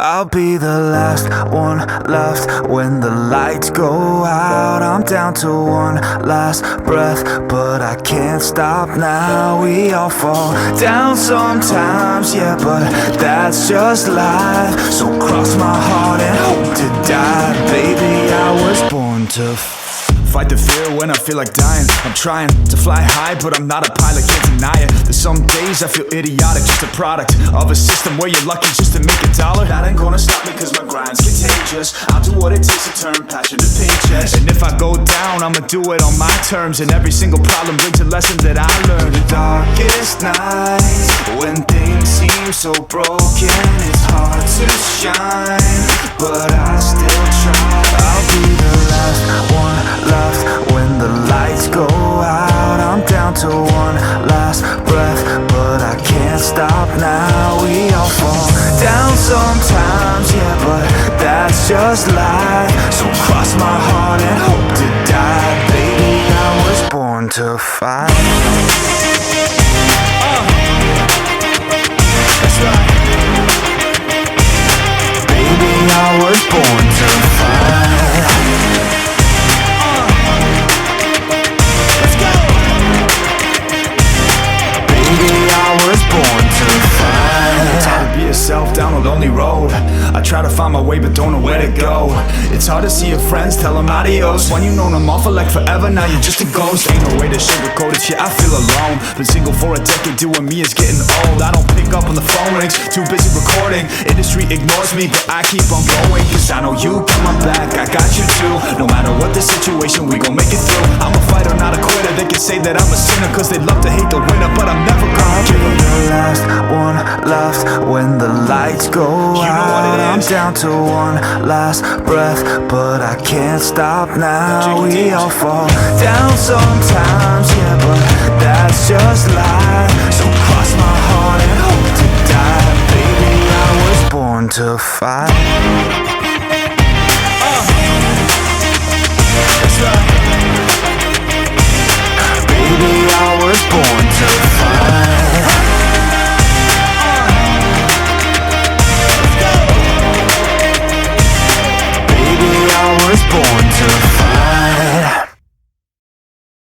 I'll be the last one left when the lights go out. I'm down to one last breath, but I can't stop now. We all fall down sometimes, yeah, but that's just life. So cross my heart and hope to die. Baby, I was born to fight the fear when I feel like dying. I'm trying to fly high, but I'm not a pilot, can't deny it. There's some days I feel idiotic, just a product of a system where you're lucky just to make a dollar. That ain't gonna stop me cause my grind's contagious. I'll do what it takes to turn passion to paychecks. And if I go down, I'ma do it on my terms. And every single problem brings a lesson that I learned. The darkest nights, when things seem so broken, it's hard to shine, but I still try. I'll be the last one left when the lights go out. I'm down to one last breath, but I can't stop now. We all fall down sometimes, yeah, but that's just life. So cross my heart and hope to die. Baby, I was born to fight. That's right. Baby, I was born to fight. Born to fight. It's hard to be yourself down a lonely road. I try to find my way but don't know where to go. It's hard to see your friends, tell them adios. When you known them all for like forever, now you're just a ghost. Ain't no way to sugarcoat it, yeah, I feel alone. Been single for a decade, doing me is getting old. I don't pick up on the phone rings, too busy recording. Industry ignores me, but I keep on going. Cause I know you got my back, I got you too. No matter what the situation, we gon' make it through. I'm a fighter, not a quitter. They can say that I'm a sinner cause they love to hate the winner, but I'm never gonna give up. The last one left when the lights go out. I'm down to one last breath, but I can't stop now. We all fall down sometimes, yeah, but that's just life. So cross my heart and hope to die. Baby, I was born to fight.